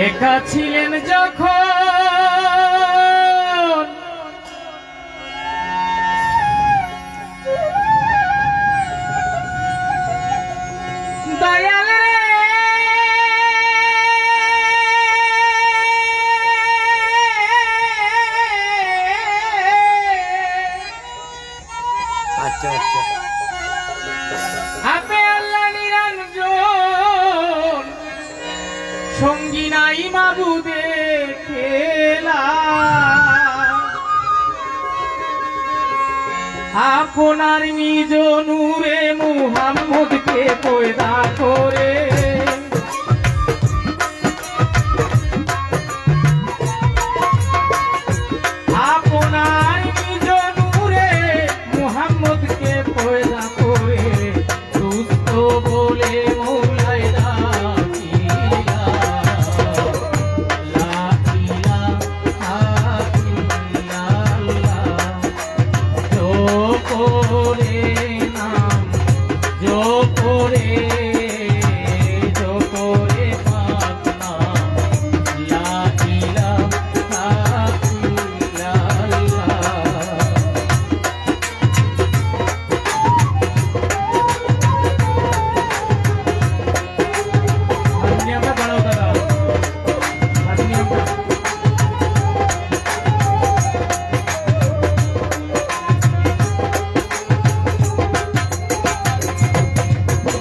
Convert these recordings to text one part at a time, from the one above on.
একা ছিলেন যখন দয়াল রে আচ্ছা আচ্ছা আপে আল্লাহ নিরঞ্জন সঙ্গী নাই মাবুদের খেলা আপনার নিজ নূরে মুহাম্মদকে পয়দা করে আপনার নিজ নূরে মুহাম্মদকে পয়দা করে দুস্থ বলে মৌলায় রাখিলা লা ইলাহা ইল্লাল্লাহ জপরে নাম জপরে জপরে পাক নাম লা ইলাহা ইল্লাল্লাহ হারমোনিয়ামটা বাড়াও দাদা হারমোনিয়ামটা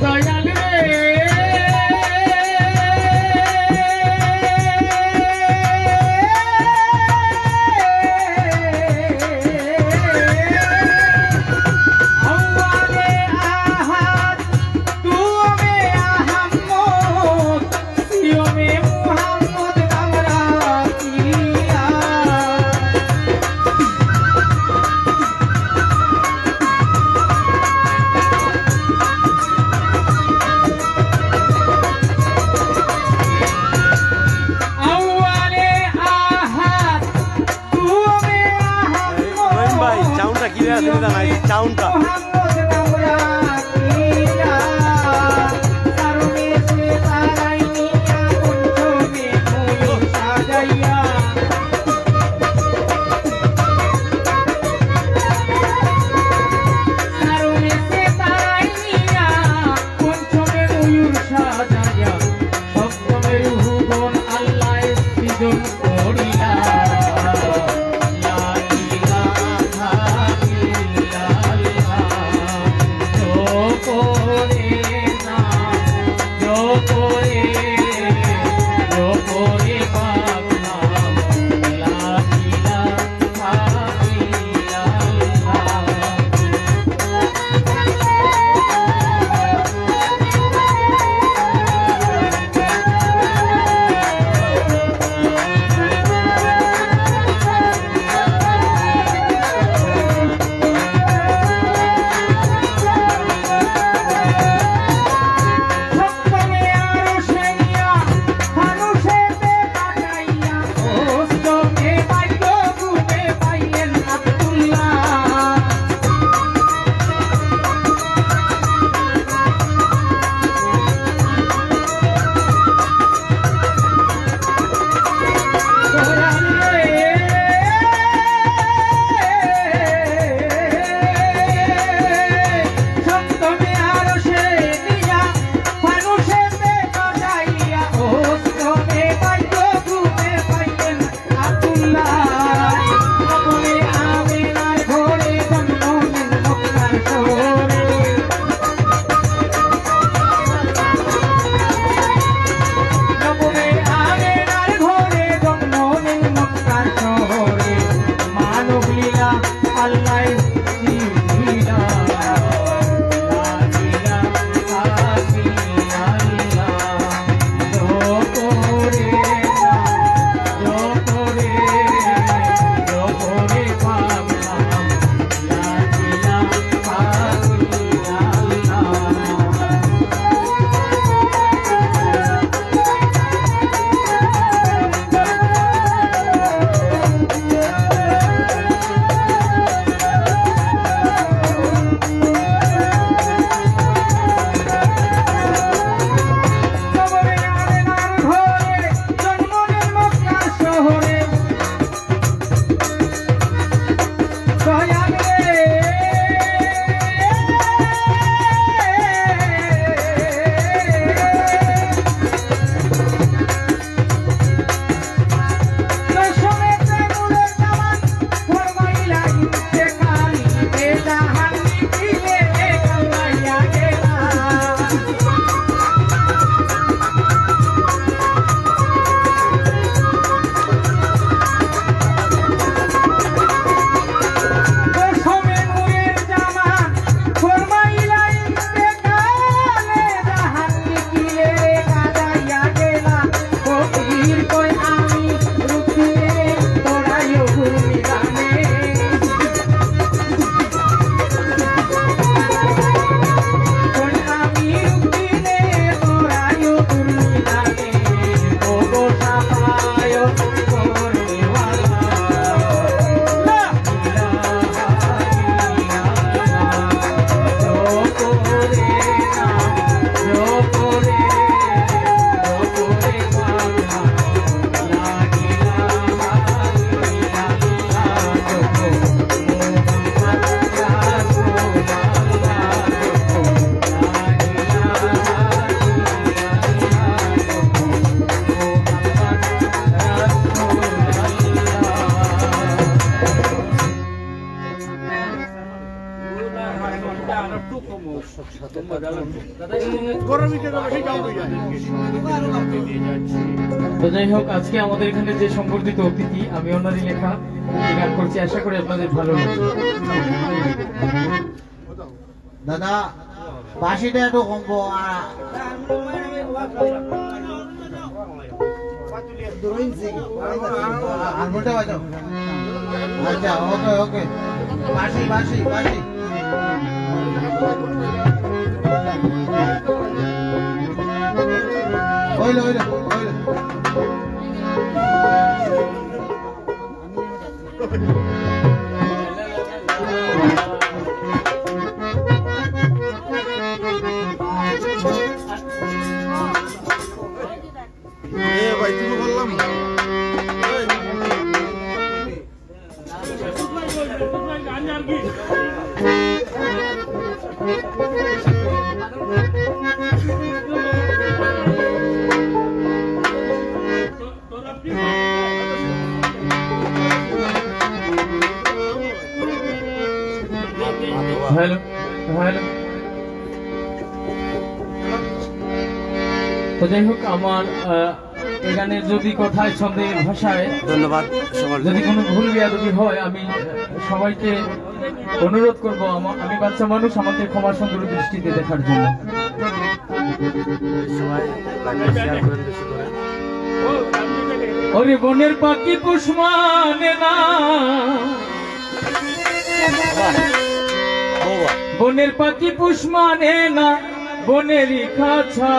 দয়াল রে আউয়ালে আহাদ তুমে আহমদ সিয়মে তো যাই হোক, আজকে আমাদের এখানে যে সংবর্ধিত অতিথি, আমি ওনারই লেখা গান করছি, আশা করি আপনাদের ভালো লাগবে। দাদা বাসিটা একটু কমবো হারমোনিয়ামটা বাজাও। আচ্ছা, ওকে ওকে, বাসি বাসি বাসি। হইলো হইলো হইলো। ভাই তুমি বললাম হ্যালো হ্যালো। তো যাই হোক, আমার এখানে যদি কথায় ছন্দের ভাষায় ধন্যবাদ যদি কোনো ভুল বেয়াদবি হয়, আমি সবাইকে অনুরোধ করব, আমি বাচ্চা মানুষ, আমাকে ক্ষমা সুন্দর দৃষ্টিতে দেখার জন্য। সবাই শেয়ার করেন, বেশি করে। ওরে বনের পাখি পুষ মানে না, বনের পাখি পুষ মানে না, বনেরই খাঁচা।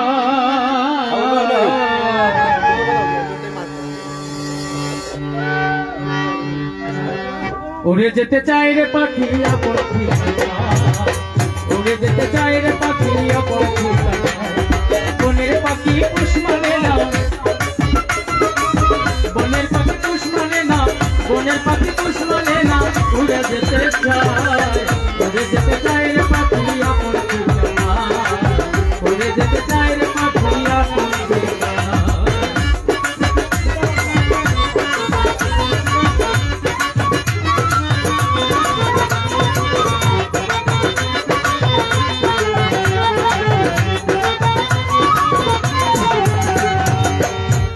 উড়ে যেতে চাই রে পাখি আপন ঠিকানা, উড়ে যেতে চাই রে পাখি আপন ঠিকানা। বনের পাখি পুষ মানে না, বনের পাখি পুষ মানে না, বনের পাখি পুষ মানে না, উড়ে যেতে চাই, উড়ে যেতে চাই রে পাখি আপন ঠিকানা, উড়ে যেতে চাই রে পাখি আপন ঠিকানা।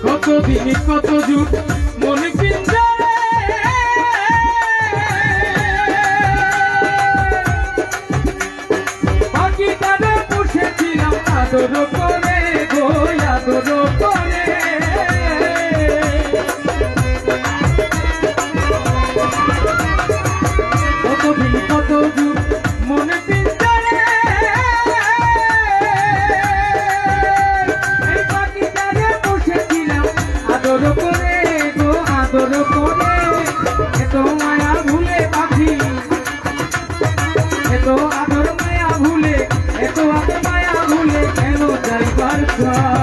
কতদিন কত যুগ মনে পিঞ্জরে, পাখিটারে পুষেছিলাম আদর করে গো, আদর করে। কতদিন কত যুগ মনে পিঞ্জরে, এই পাখিটারে পুষেছিলাম আদর করে গো, আদর করে। এত মায়া ভুলে পাখি, এত আদর মায়া ভুলে, এত আদর মায়া ভুলে কেন যাইবার চাই।